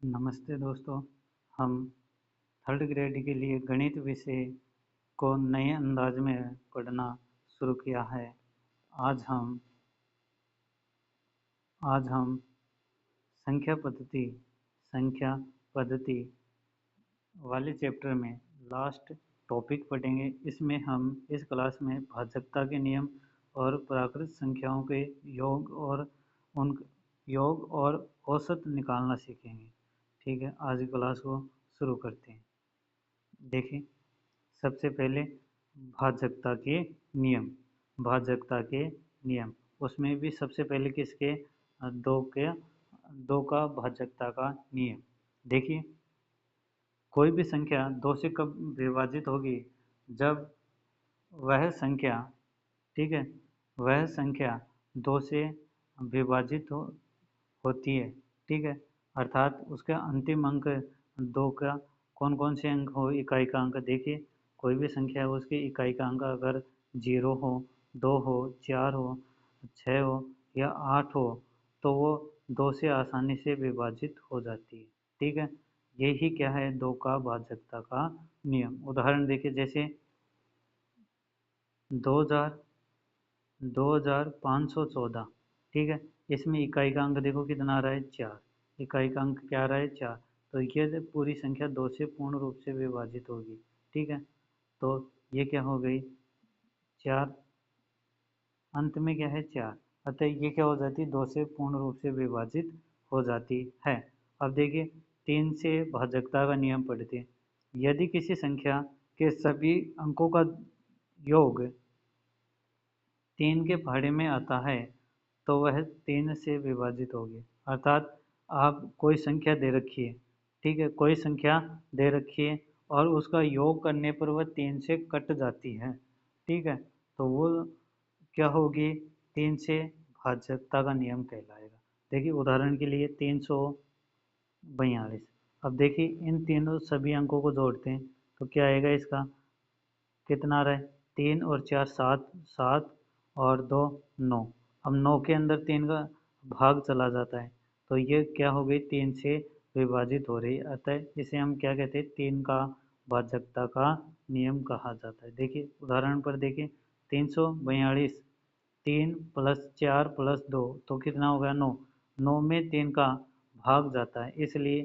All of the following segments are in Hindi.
नमस्ते दोस्तों। हम थर्ड ग्रेड के लिए गणित विषय को नए अंदाज में पढ़ना शुरू किया है। आज हम आज हम संख्या पद्धति वाले चैप्टर में लास्ट टॉपिक पढ़ेंगे। इसमें हम इस क्लास में भाजकता के नियम और प्राकृत संख्याओं के योग और उन योग और औसत निकालना सीखेंगे। ठीक है, आज की क्लास को शुरू करते हैं। देखिए, सबसे पहले भाजकता के नियम। भाजकता के नियम उसमें भी सबसे पहले किसके दो का भाजकता का नियम। देखिए, कोई भी संख्या दो से कब विभाजित होगी? जब वह संख्या, ठीक है, वह संख्या दो से विभाजित होती है। ठीक है, अर्थात उसका अंतिम अंक दो का कौन कौन से अंक हो? इकाई का अंक। देखिए, कोई भी संख्या है उसकी इकाई का अंक अगर 0 हो, 2 हो, 4 हो, 6 हो या 8 हो तो वो दो से आसानी से विभाजित हो जाती है। ठीक है, यही क्या है? दो का भाजकता का नियम। उदाहरण देखिए, जैसे 2000 2514। ठीक है, इसमें इकाई का अंक देखो कितना आ रहा है? 4। इकाई का अंक क्या आ रहा है? 4। तो ये पूरी संख्या दो से पूर्ण रूप से विभाजित होगी। ठीक है, तो ये क्या हो गई? 4, अंत में क्या है? 4। अतः ये क्या हो जाती है? दो से पूर्ण रूप से विभाजित हो जाती है। अब देखिए, 3 से भाजकता का नियम पढ़ते हैं। यदि किसी संख्या के सभी अंकों का योग 3 के पहाड़े में आता है तो वह 3 से विभाजित होगी। अर्थात आप कोई संख्या दे रखी है, ठीक है, कोई संख्या दे रखी है और उसका योग करने पर वह 3 से कट जाती है। ठीक है, तो वो क्या होगी? 3 से भाजकता का नियम कहलाएगा। देखिए, उदाहरण के लिए 342। अब देखिए, इन तीनों सभी अंकों को जोड़ते हैं तो क्या आएगा? इसका कितना आ रहा है? 3 और 4 7, 7 और 2 9। अब 9 के अंदर 3 का भाग चला जाता है तो ये क्या हो गई? 3 से विभाजित हो रही है। अतः इसे हम क्या कहते हैं? 3 का भाजकता का नियम कहा जाता है। देखिए, उदाहरण पर देखिए, 342, 3 प्लस 4 प्लस 2 तो कितना हो गया? 9। 9 में 3 का भाग जाता है, इसलिए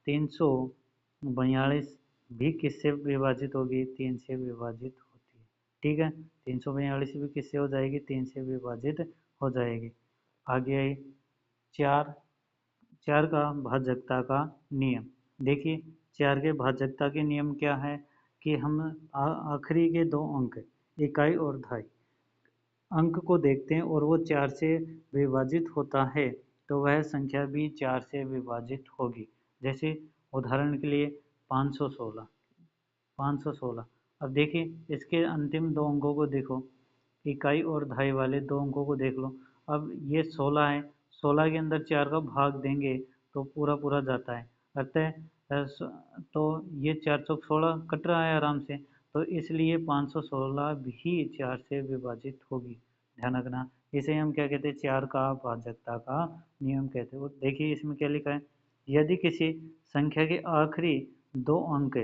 342 भी किससे विभाजित होगी? 3 से विभाजित होती है। ठीक है, 342 भी किससे हो जाएगी? 3 से विभाजित हो जाएगी। आगे आई 4। 4 का भाजकता का नियम। देखिए, 4 के भाजकता के नियम क्या है कि हम आखिरी के दो अंक इकाई और दहाई अंक को देखते हैं और वो 4 से विभाजित होता है तो वह संख्या भी 4 से विभाजित होगी। जैसे उदाहरण के लिए 516। 516। अब देखिए, इसके अंतिम दो अंकों को देखो, इकाई और दहाई वाले दो अंकों को देख लो। अब ये 16 है, 16 के अंदर 4 का भाग देंगे तो पूरा पूरा जाता है। अतः तो ये 4 चौक 16 कट रहा है आराम से, तो इसलिए 516 भी 4 से विभाजित होगी। ध्यान रखना, इसे हम क्या कहते हैं? 4 का भाजकता का नियम कहते हैं। देखिए, इसमें क्या लिखा है? यदि किसी संख्या के आखिरी दो अंक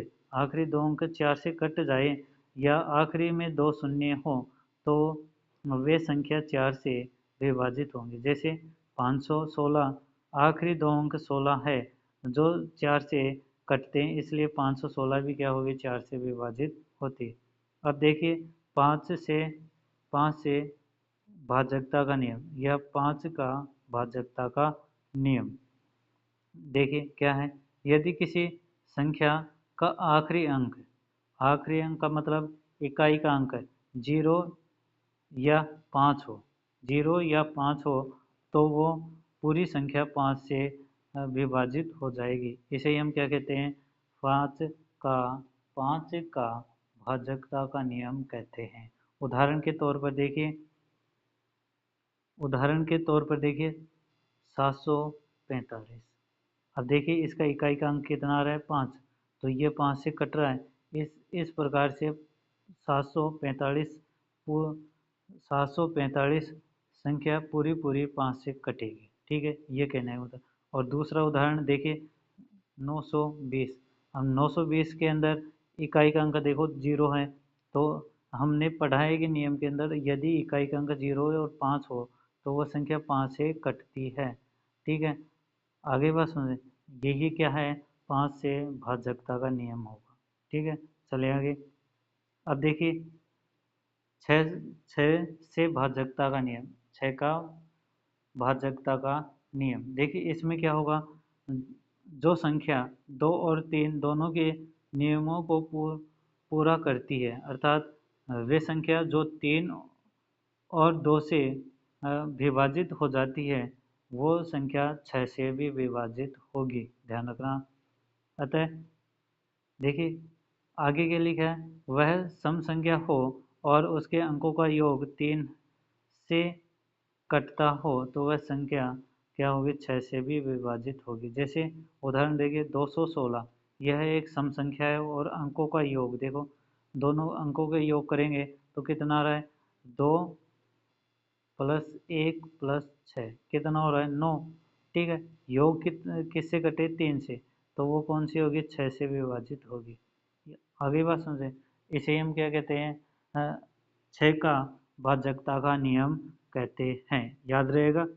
4 से कट जाए या आखिरी में दो शून्य हो तो वे संख्या 4 से विभाजित होंगे। जैसे 516, आखिरी दो अंक 16 है जो 4 से कटते हैं, इसलिए 516 भी क्या होगी? 4 से विभाजित होती है। अब देखिए, 5 से भाजकता का नियम या 5 का भाजकता का नियम देखिए क्या है? यदि किसी संख्या का आखिरी अंक का मतलब इकाई का अंक 0 या 5 हो, 0 या 5 हो तो वो पूरी संख्या 5 से विभाजित हो जाएगी। इसे ही हम क्या कहते हैं? 5 का 5 का भाजकता का नियम कहते हैं। उदाहरण के तौर पर देखिए, उदाहरण के तौर पर देखिए 745। अब देखिए, इसका इकाई का अंक कितना आ रहा है? 5। तो ये 5 से कट रहा है। इस प्रकार से 745 745 संख्या पूरी पूरी 5 से कटेगी। ठीक है, ये कहना है मतलब। और दूसरा उदाहरण देखिए, 920। अब 920 के अंदर इकाई का अंक देखो 0 है, तो हमने पढ़ा है कि नियम के अंदर यदि इकाई का अंक 0 है और 5 हो तो वह संख्या 5 से कटती है। ठीक है, आगे बात सुनिए, यही क्या है, 5 से भाजकता का नियम होगा। ठीक है, चले आगे। अब देखिए, छः छः से भाजकता का नियम, छः का भाजकता का नियम, देखिए इसमें क्या होगा, जो संख्या 2 और 3 दोनों के नियमों को पूरा करती है, अर्थात वे संख्या जो 3 और 2 से विभाजित हो जाती है वो संख्या 6 से भी विभाजित होगी, ध्यान रखना। अतः देखिए आगे क्या लिखा है, वह सम संख्या हो और उसके अंकों का योग 3 से कटता हो तो वह संख्या क्या होगी, 6 से भी विभाजित होगी। जैसे उदाहरण देखिए 216, यह एक सम संख्या है और अंकों का योग देखो, दोनों अंकों के योग करेंगे तो कितना आ रहा है, 2 प्लस 1 प्लस 6 कितना हो रहा है, 9। ठीक है, योग किससे कटे, 3 से, तो वो कौन सी होगी, 6 से विभाजित होगी। आगे बात समझे, इसे हम क्या कहते हैं, 6 का भाजकता का नियम कहते हैं, याद रहेगा।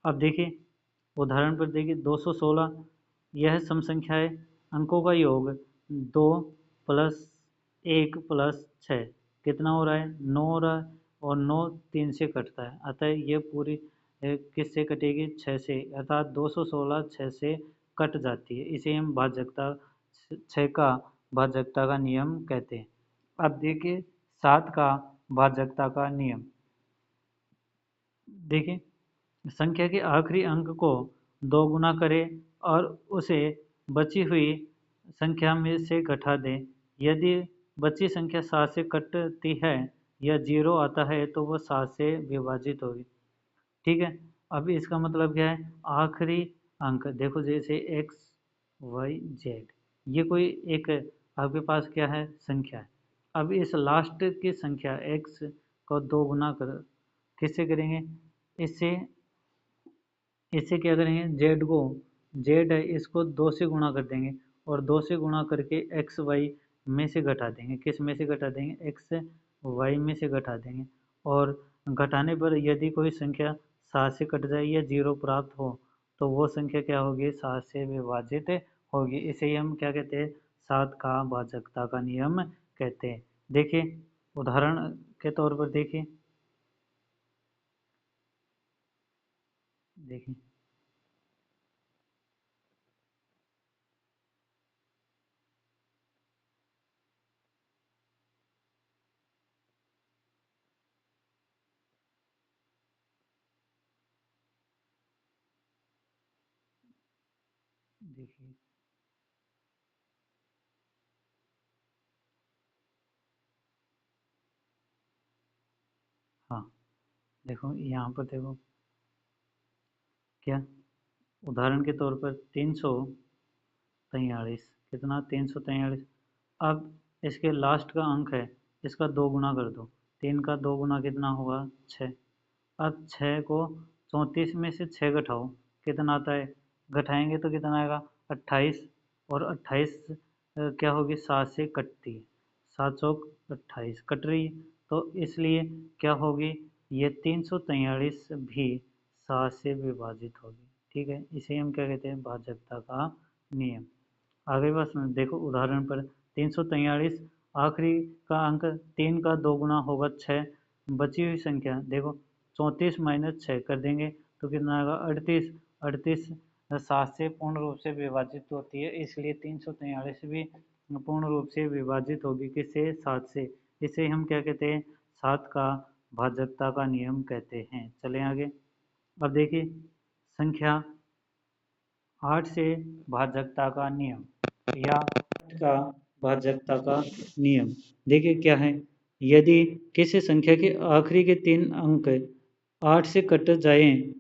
अब देखिए उदाहरण पर देखिए 216, यह सम संख्या है, अंकों का योग 2 प्लस 1 प्लस 6 कितना हो रहा है, 9 हो रहा है, और 9 3 से कटता है, अतः ये पूरी किससे कटेगी, 6 से, अर्थात 216 6 से कट जाती है, इसे हम भाजकता 6 का भाजकता का नियम कहते हैं। अब देखिए 7 का भाजकता का नियम, देखिए संख्या के आखिरी अंक को 2 गुना करें और उसे बची हुई संख्या में से घटा दें, यदि बची संख्या 7 से कटती है या 0 आता है तो वह 7 से विभाजित होगी। ठीक है, अब इसका मतलब क्या है, आखिरी अंक देखो, जैसे x y z, ये कोई एक आपके पास क्या है, संख्या है। अब इस लास्ट की संख्या x को 2 गुना कर किससे करेंगे, इससे इससे क्या करेंगे, जेड को, जेड है इसको 2 से गुणा कर देंगे और 2 से गुणा करके एक्स वाई में से घटा देंगे, किस में से घटा देंगे, एक्स वाई में से घटा देंगे, और घटाने पर यदि कोई संख्या 7 से कट जाए या 0 प्राप्त हो तो वो संख्या क्या होगी, 7 से विभाजित होगी, इसे ही हम क्या कहते हैं, 7 का भाजकता का नियम कहते हैं। देखिए उदाहरण के तौर पर देखिए, देखिए देखिए हाँ, देखो यहाँ पर देखो क्या, उदाहरण के तौर पर 343, कितना, 343। अब इसके लास्ट का अंक है, इसका 2 गुना कर दो, 3 का 2 गुना कितना होगा, 6। अब 6 को 34 में से 6 घटाओ, कितना आता है, घटाएंगे तो कितना आएगा, 28, और 28 क्या होगी, 7 से कटती है, 7 चौक 28 कट रही है, तो इसलिए क्या होगी, ये 343 भी 7 से विभाजित होगी। ठीक है, इसे हम क्या कहते हैं, भाजकता का नियम। आगे बस देखो उदाहरण पर 343, आखिरी का अंक 3 का 2 गुना होगा 6, बची हुई संख्या देखो 34 माइनस 6 कर देंगे तो कितना आएगा, 38। 38 7 से पूर्ण रूप से विभाजित होती है, इसलिए 343 भी पूर्ण रूप से विभाजित होगी, किससे, 7 से, इसे हम क्या कहते हैं, 7 का भाजकता का नियम कहते हैं। चलें आगे। अब देखिए संख्या 8 से भाजकता का नियम या 8 का भाजकता का नियम, देखिए क्या है, यदि किसी संख्या के आखिरी के 3 अंक 8 से कट जाएं,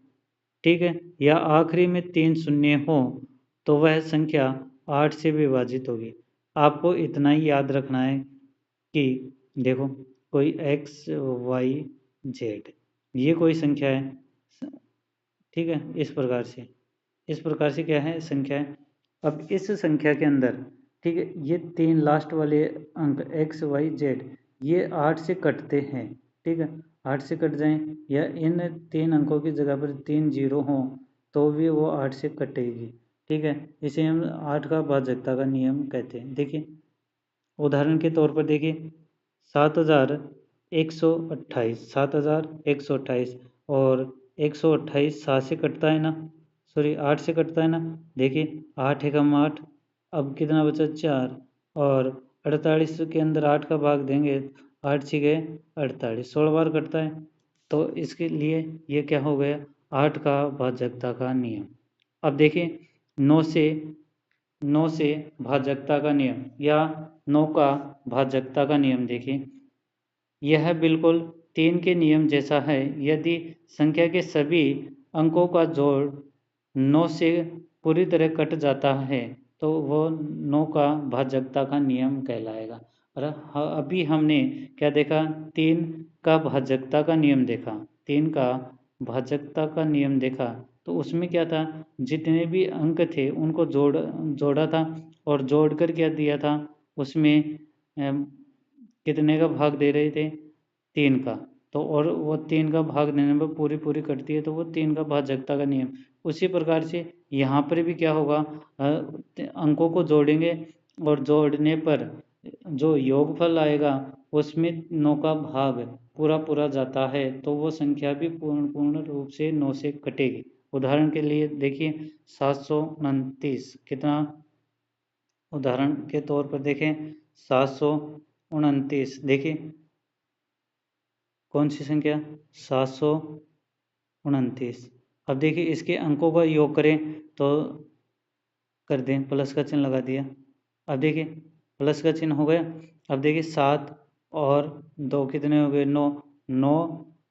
ठीक है, या आखिरी में 3 शून्य हो तो वह संख्या 8 से विभाजित होगी। आपको इतना ही याद रखना है कि देखो कोई x y z, ये कोई संख्या है, ठीक है, इस प्रकार से क्या है, संख्या है, अब इस संख्या के अंदर, ठीक है, ये 3 लास्ट वाले अंक x y z ये 8 से कटते हैं, ठीक है, 8 से कट जाएं या इन 3 अंकों की जगह पर 3 जीरो हों तो भी वो 8 से कटेगी, ठीक है। इसे हम 8 का भाजकता का नियम कहते हैं। देखिए उदाहरण के तौर पर देखिए 7128, 7128 और 128 7 से कटता है ना, सॉरी 8 से कटता है ना। देखिए 8 एकम 8, अब कितना बचा 4, और 48 के अंदर 8 का भाग देंगे, 8 छिके 48, 16 बार कटता है। तो इसके लिए ये क्या हो गया, 8 का भाजकता का नियम। अब देखिए 9 से भाजकता का नियम या 9 का भाजकता का नियम देखिए, यह बिल्कुल 3 के नियम जैसा है। यदि संख्या के सभी अंकों का जोड़ 9 से पूरी तरह कट जाता है तो वो 9 का भाजकता का नियम कहलाएगा। और अभी हमने क्या देखा, 3 का भाजकता का नियम देखा, 3 का भाजकता का नियम देखा। तो उसमें क्या था, जितने भी अंक थे उनको जोड़ा था और जोड़कर क्या दिया था, उसमें कितने का भाग दे रहे थे, 3 का। तो और वो 3 का भाग देने पर पूरी पूरी कटती है तो वो 3 का भाजकता का नियम। उसी प्रकार से यहाँ पर भी क्या होगा, अंकों को जोड़ेंगे और जोड़ने पर जो योगफल आएगा उसमें 9 का भाग पूरा पूरा जाता है तो वो संख्या भी पूर्ण रूप से 9 से कटेगी। उदाहरण के लिए देखिए 729 कितना, उदाहरण के तौर पर देखें 729, देखिए कौन सी संख्या, 729। अब देखिए इसके अंकों का योग करें तो कर दें, प्लस का चिन्ह लगा दिया। अब देखिए प्लस का चिन्ह हो गया। अब देखिए 7 और 2 कितने हो गए, 9, 9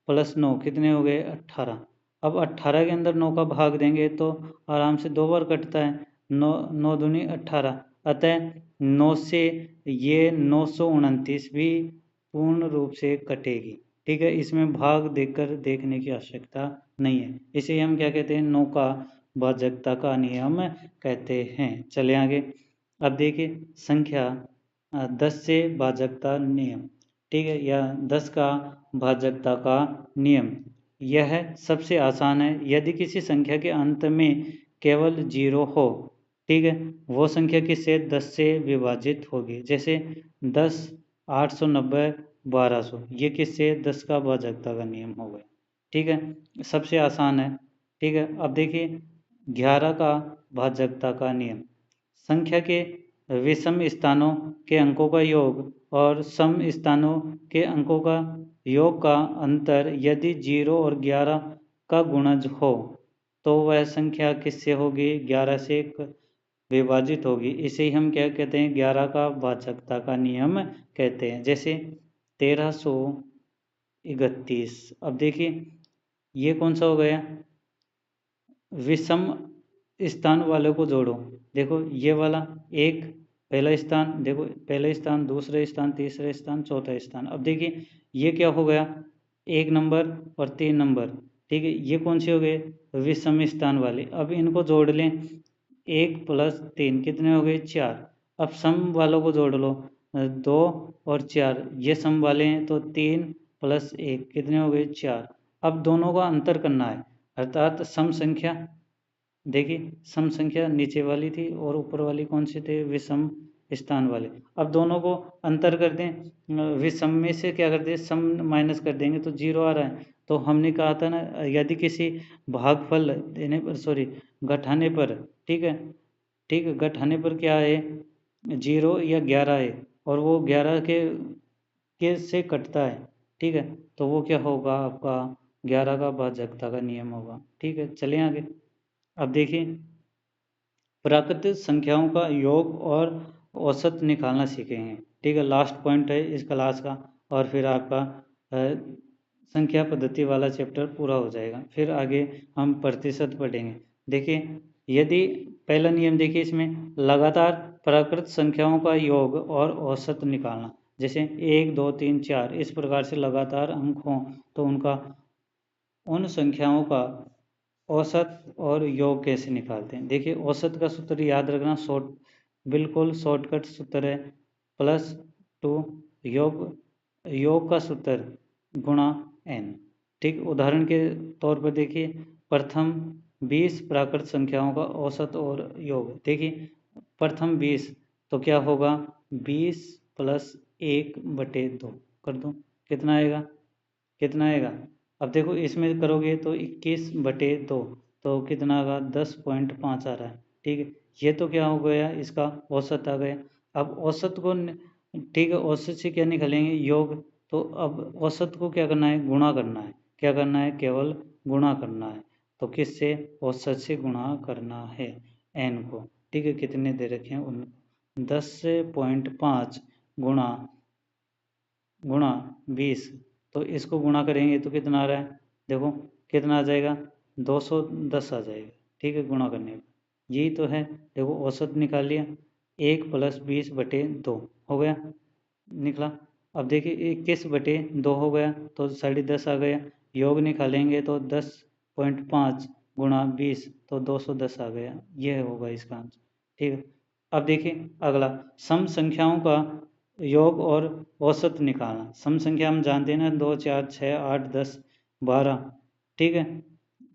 प्लस 9 कितने हो गए 18। अब 18 के अंदर 9 का भाग देंगे तो आराम से 2 बार कटता है, 9 9 दूनी 18, अतः 9 से ये 929 भी पूर्ण रूप से कटेगी, ठीक है। इसमें भाग देकर देखने की आवश्यकता नहीं है, इसे हम क्या कहते हैं, 9 का भाजकता का नियम कहते हैं। चले आगे। अब देखिए संख्या 10 से भाजकता नियम, ठीक है, या 10 का भाजकता का नियम, यह सबसे आसान है। यदि किसी संख्या के अंत में केवल 0 हो, ठीक है, वो संख्या किससे 10 से विभाजित होगी। जैसे 10, 890, 1200, ये किससे 10 का भाजकता का नियम हो गया, ठीक है, सबसे आसान है, ठीक है। अब देखिए 11 का भाजकता का नियम, संख्या के विषम स्थानों के अंकों का योग और सम स्थानों के अंकों का योग का अंतर यदि 0 और 11 का गुणज हो तो वह संख्या किससे होगी, 11 से विभाजित होगी। इसे ही हम क्या कहते हैं, 11 का भाजकता का नियम कहते हैं। जैसे 1331, अब देखिए ये कौन सा हो गया, विषम स्थान वाले को जोड़ो। देखो ये वाला एक पहला स्थान, देखो पहला स्थान, दूसरा स्थान, तीसरा स्थान, चौथा स्थान। अब देखिए ये क्या हो गया, 1 नंबर और 3 नंबर, ठीक है, ये कौन से हो गए, विषम स्थान वाले। अब इनको जोड़ लें, 1 + 3 कितने हो गए 4। अब सम वालों को जोड़ लो, 2 और 4 ये सम वाले हैं तो 3 + 1 कितने हो गए 4। अब दोनों का अंतर करना है, अर्थात सम संख्या, देखिए सम संख्या नीचे वाली थी और ऊपर वाली कौन से थे, विषम स्थान वाले। अब दोनों को अंतर कर दें, विषम में से क्या कर दें, सम माइनस कर देंगे तो 0 आ रहा है। तो हमने कहा था ना, यदि किसी भागफल देने पर, सॉरी घटाने पर, ठीक है, ठीक है, घटाने पर क्या है 0 या 11 है और वो 11 के से कटता है, ठीक है, तो वो क्या होगा आपका 11 का भाजकता का नियम होगा, ठीक है। चलें आगे। अब देखिए प्राकृतिक संख्याओं का योग और औसत निकालना सीखेंगे, ठीक है, लास्ट पॉइंट है इस क्लास का, और फिर आपका संख्या पद्धति वाला चैप्टर पूरा हो जाएगा। फिर आगे हम प्रतिशत पढ़ेंगे। देखिए यदि पहला नियम देखिए इसमें, लगातार प्राकृत संख्याओं का योग और औसत निकालना। जैसे 1 2 3 4 इस प्रकार से लगातार अंक हों तो उन संख्याओं का औसत और योग कैसे निकालते हैं। देखिए औसत का सूत्र याद रखना, बिल्कुल शॉर्टकट सूत्र है, +2 योग योग का सूत्र गुणा n। ठीक, उदाहरण के तौर पर देखिए प्रथम 20 प्राकृत संख्याओं का औसत और योग। देखिए प्रथम 20 तो क्या होगा, 20 + 1/2 कर दो, कितना आएगा, कितना आएगा। अब देखो इसमें करोगे तो 21/2 तो कितना आएगा, 10.5 आ रहा है। ठीक है, ये तो क्या हो गया, इसका औसत आ गया। अब औसत को ठीक है, औसत से क्या निकालेंगे, योग। तो अब औसत को क्या करना है, गुणा करना है। क्या करना है, केवल गुणा करना है। तो किससे, औसत से गुणा करना है n को। ठीक है, कितने दे रखे हैं उन 10.5 गुणा 20, तो इसको गुणा करेंगे तो कितना आ रहा है, देखो कितना आ जाएगा, 210 आ जाएगा। ठीक है, गुणा करने पर यही तो है। देखो औसत निकाल लिया, 1 + 20/2 हो गया, निकला। अब देखिए 21/2 हो गया तो 10.5 आ गया। योग निकालेंगे तो 10.5 गुणा 20 तो 210 आ गया। यह होगा इसका आंसर। ठीक है, अब देखिए अगला, सम संख्याओं का योग और औसत निकालना। सम संख्या हम जानते हैं ना, 2 4 6 8 10 12, ठीक है,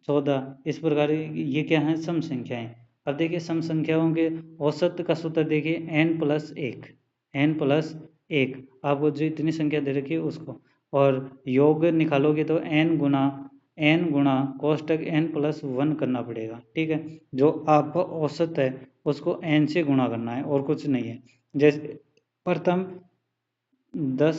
14, इस प्रकार ये क्या है, सम संख्याएं। अब देखिए सम संख्याओं के औसत का सूत्र देखिए n+1 आपको जो इतनी संख्या दे रखी है उसको, और योग निकालोगे तो n गुणा कोष्टक n+1 करना पड़ेगा। ठीक है, जो आपका औसत है उसको n से गुणा करना है और कुछ नहीं है। जैसे प्रथम 10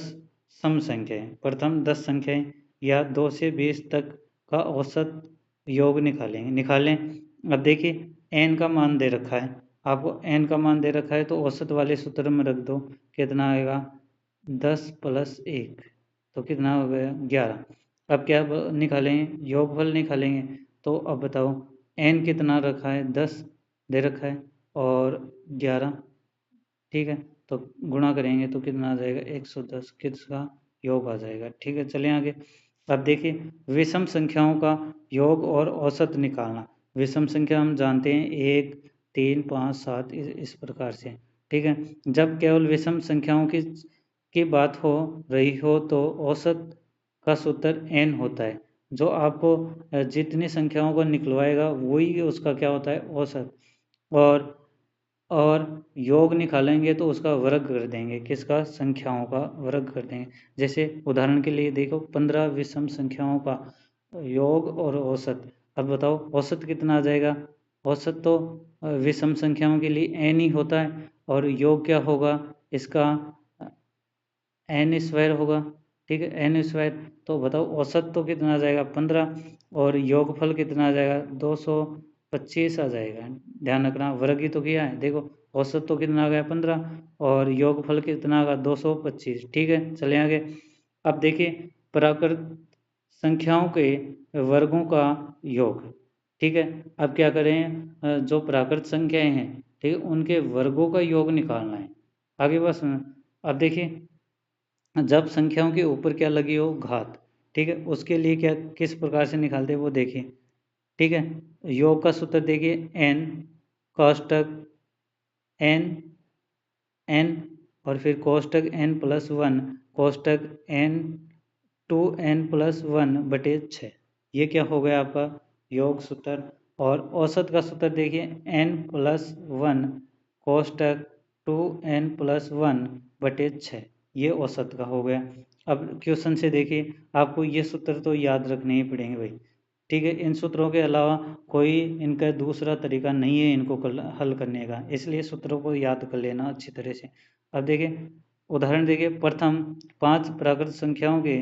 सम संख्याएं, प्रथम 10 संख्याएं या 2 से 20 तक का औसत योग निकालें। अब देखिए n का मान दे रखा है, आपको n का मान दे रखा है तो औसत वाले सूत्र में रख दो, कितना आएगा, 10 + 1 तो कितना हो गया, 11। अब क्या निकालेंगे, योगफल निकालेंगे। तो अब बताओ n कितना रखा है, 10 दे रखा है और 11। ठीक है, तो गुणा करेंगे तो कितना आ जाएगा, 110, किसका, योग आ जाएगा। ठीक है, चलिए आगे। अब देखिए विषम संख्याओं का योग और औसत निकालना। विषम संख्या हम जानते हैं 1 3 5 7 इस प्रकार से। ठीक है, जब केवल विषम संख्याओं की बात हो रही हो तो औसत का सूत्र n होता है। जो आपको जितनी संख्याओं को निकलवाएगा वही उसका क्या होता है, औसत। और और योग निकालेंगे तो उसका वर्ग कर देंगे, किसका, संख्याओं का वर्ग कर देंगे। जैसे उदाहरण के लिए देखो 15 विषम संख्याओं का योग और औसत। अब बताओ औसत कितना आ जाएगा, औसत तो विषम संख्याओं के लिए n ही होता है, और योग क्या होगा इसका, n² होगा। ठीक है, n², तो बताओ औसत तो कितना आ जाएगा, 15, और योगफल कितना आ जाएगा, 225 आ जाएगा। ध्यान रखना, वर्ग ही तो किया है। देखो औसत तो कितना आ गया, 15, और योगफल कितना आ गया, 225। ठीक है, चले आगे। अब देखिए प्राकृत संख्याओं के वर्गों का योग। ठीक है, अब क्या करें, जो प्राकृत संख्याएं हैं, ठीक है, उनके वर्गों का योग निकालना है। आगे बस। अब देखिए जब संख्याओं के ऊपर क्या लगी हो, घात। ठीक है, उसके लिए क्या, किस प्रकार से निकालते हैं वो देखिए। ठीक है, योग का सूत्र देखिए, n कोष्टक n और फिर कोष्टक n+1 कोष्टक n(2n+1/6), ये क्या हो गया आपका योग सूत्र। और औसत का सूत्र देखिए, n+1 कोष्टक 2n+1/6, ये औसत का हो गया। अब क्वेश्चन से देखिए, आपको ये सूत्र तो याद रखने ही पड़ेंगे भाई। ठीक है, इन सूत्रों के अलावा कोई इनका दूसरा तरीका नहीं है इनको हल करने का, इसलिए सूत्रों को याद कर लेना अच्छी तरह से। अब देखिए उदाहरण देखिए, प्रथम 5 प्राकृत संख्याओं के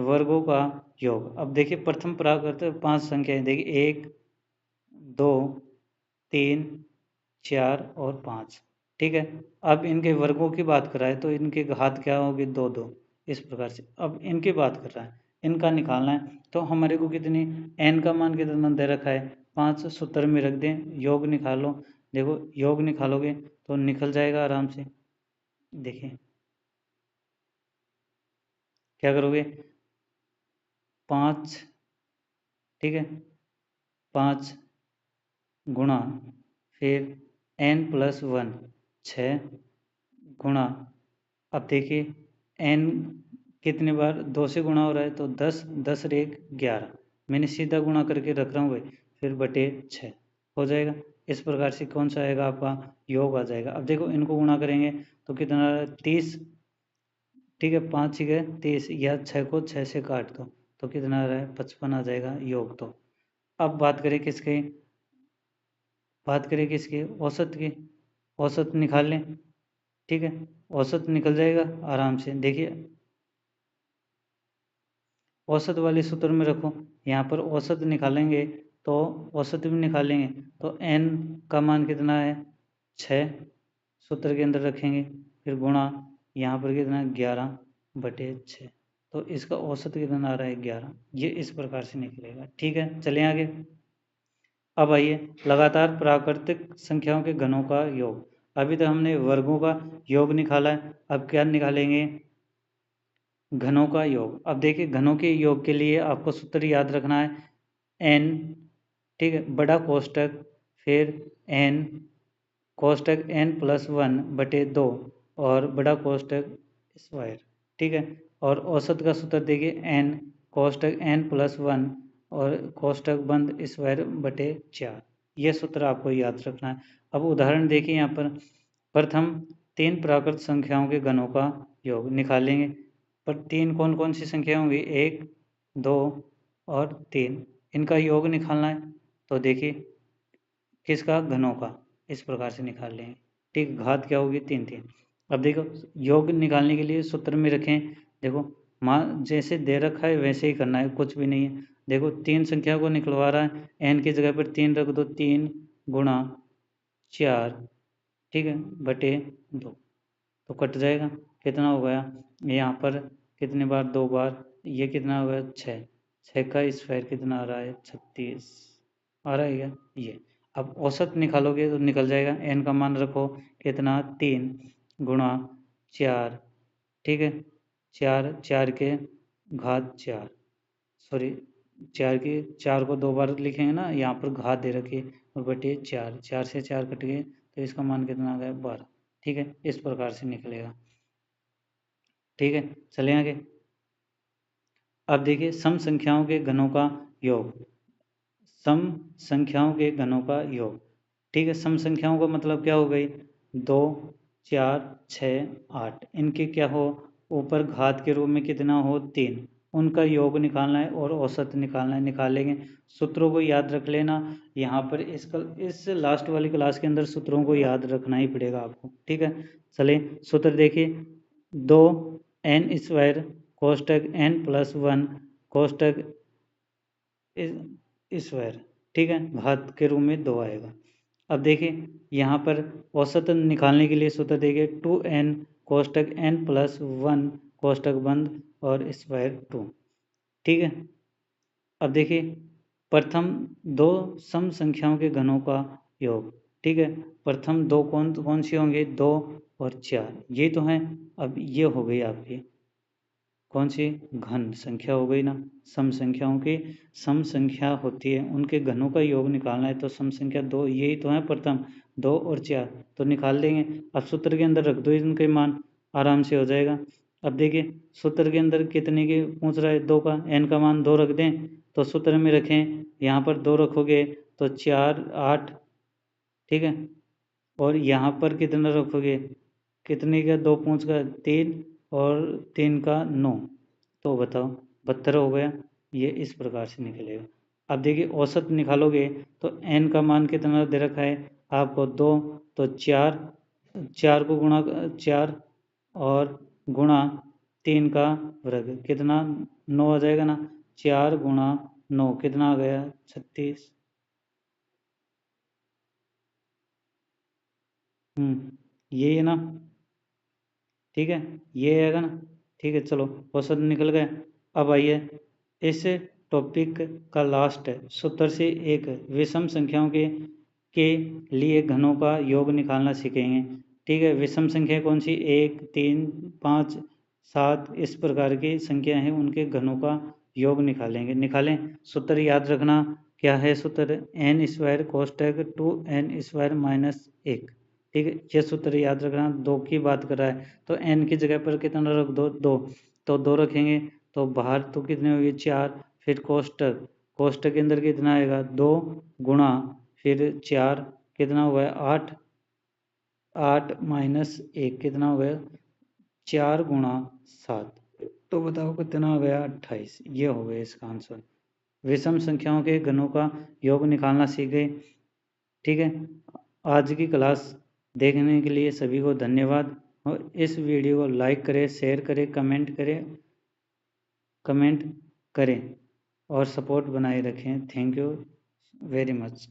वर्गों का योग। अब देखिए प्रथम प्राकृत 5 संख्याएं देखिए, 1 2 3 4 और 5। ठीक है, अब इनके वर्गों की बात कर रहा है तो इनके घात क्या होगी, 2 2, इस प्रकार से। अब इनकी बात कर रहा है, इनका निकालना है, तो हमारे को कितनी, n का मान कितना दे रखा है, 5, सूत्र में रख दें, योग निकालो। देखो योग निकालोगे तो निकल जाएगा आराम से। देखिए क्या करोगे, 5, ठीक है, 5 गुणा फिर n+1 6 गुणा, अब देखिए n कितने बार 2 से गुणा हो रहा है तो 10, 10 और 1 11, मैंने सीधा गुणा करके रख रहा हूँ भाई, फिर बटे 6 हो जाएगा। इस प्रकार से कौन सा आएगा आपका योग आ जाएगा। अब देखो इनको गुणा करेंगे तो कितना 30, ठीक है 5 6 30, या 6 को 6 से काट दो तो कितना आ रहा है 55 आ जाएगा योग। तो अब बात करें किसकी, औसत की। औसत निकाल लें, ठीक है औसत निकल जाएगा आराम से। देखिए औसत वाले सूत्र में रखो, यहाँ पर औसत निकालेंगे तो औसत भी निकालेंगे तो n का मान कितना है 6, सूत्र के अंदर रखेंगे, फिर गुणा यहाँ पर कितना 11/6, तो इसका औसत कितना आ रहा है 11। ये इस प्रकार से निकलेगा। ठीक है चलिए आगे। अब आइए लगातार प्राकृतिक संख्याओं के घनों का योग। अभी तो हमने वर्गों का योग निकाला है, अब क्या निकालेंगे घनों का योग। अब देखिए घनों के योग के लिए आपको सूत्र याद रखना है n, ठीक है बड़ा कोष्टक फिर n कोष्टक n+1/2 और बड़ा कोष्टक स्क्वायर, ठीक है। और औसत का सूत्र देखिए n कोष्टक n+1 और कोष्टक बंद स्क्वायर/4, यह सूत्र आपको याद रखना है। अब उदाहरण देखिए यहाँ पर, प्रथम 3 प्राकृत संख्याओं के घनों का योग निकालेंगे। पर 3 कौन कौन सी संख्या होंगी 1 2 और 3, इनका योग निकालना है। तो देखिए किसका घनों का, इस प्रकार से निकाल लेंगे, ठीक घात क्या होगी 3 3। अब देखो योग निकालने के लिए सूत्र में रखें, देखो मान जैसे दे रखा है वैसे ही करना है, कुछ भी नहीं है। देखो 3 संख्या को निकलवा रहा है, n की जगह पर 3 रख दो, 3 गुणा 4, ठीक है बटे 2, तो कट जाएगा, कितना हो गया यहाँ पर कितने बार 2 बार, ये कितना हो गया 6, 6 का स्क्वायर कितना आ रहा है 36 आ रहा है क्या ये। अब औसत निकालोगे तो निकल जाएगा, n का मान रखो कितना 3 गुणा 4, ठीक है 4 4 के घात 4, सॉरी 4 को 2 बार लिखेंगे ना, यहाँ पर घात दे रखी और बटे 4, 4 से 4 कट गए तो इसका मान कितना आ गया 12, ठीक है इस प्रकार से निकलेगा। ठीक है चलिए आगे। अब देखिए सम संख्याओं के घनों का योग, सम संख्याओं के घनों का योग, ठीक है सम संख्याओं का मतलब क्या हो गई 2 4 6 8, इनके क्या हो ऊपर घात के रूप में कितना हो 3, उनका योग निकालना है और औसत निकालना है। निकालेंगे, सूत्रों को याद रख लेना, यहाँ पर इस लास्ट वाली क्लास के अंदर सूत्रों को याद रखना ही पड़ेगा आपको। ठीक है चलिए सूत्र देखिए 2n² कोष्टक n+1 कोष्टक स्क्वायर, ठीक है घात के रूप में 2 आएगा। अब देखिए यहाँ पर औसत निकालने के लिए सूत्र देखिए 2n कोष्टक n+1 कोष्टक बंद और स्क्वायर 2, ठीक है। अब देखिए प्रथम 2 सम संख्याओं के घनों का योग, ठीक है प्रथम 2 कौन कौन सी होंगे 2 और 4, ये तो हैं। अब ये हो गई आपकी कौन सी घन संख्या हो गई ना, सम संख्याओं की सम संख्या होती है उनके घनों का योग निकालना है, तो सम संख्या 2 यही तो है प्रथम 2 और 4, तो निकाल देंगे। अब सूत्र के अंदर रख दो इनके मान, आराम से हो जाएगा। अब देखिए सूत्र के अंदर कितने के पूछ रहा है 2 का, n का मान 2 रख दें तो सूत्र में रखें, यहाँ पर 2 रखोगे तो 4 8, ठीक है और यहाँ पर कितना रखोगे, कितने का 2 पूछ का 3 और 3 का 9, तो बताओ 72 हो गया, ये इस प्रकार से निकलेगा। अब देखिए औसत निकालोगे तो n का मान कितना दे रखा है आपको 2, तो 4 को गुणा 4 और गुणा 3 का वर्ग कितना 9 आ जाएगा ना, 4 गुणा 9 कितना आ गया 36, ये है ना, ठीक है ये आएगा ना, ठीक है चलो औसत निकल गए। अब आइए इस टॉपिक का लास्ट सूत्र से एक विषम संख्याओं के लिए घनों का योग निकालना सीखेंगे। ठीक है विषम संख्या कौन सी 1 3 5 7 इस प्रकार की संख्या हैं, उनके घनों का योग निकालेंगे। निकालें सूत्र याद रखना क्या है सूत्र, एन स्क्वायर कोष्टक 2n² -1। ठीक है, ये सूत्र याद रखना। 2 की बात कर रहा है तो n की जगह पर कितना रख दो, 2, तो 2 रखेंगे तो बाहर तो कितने होगी 4, फिर कोष्टक, कोष्टक के अंदर कितना आएगा 2 गुणा फिर 4 कितना हुआ 8, 8 -1 कितना हो गया 4 गुणा 7, तो बताओ कितना हो गया 28। ये हो गया इसका आंसर। विषम संख्याओं के घनों का योग निकालना सीख गए। ठीक है, आज की क्लास देखने के लिए सभी को धन्यवाद। और इस वीडियो को लाइक करें, शेयर करें, कमेंट करें और सपोर्ट बनाए रखें। Thank you very much.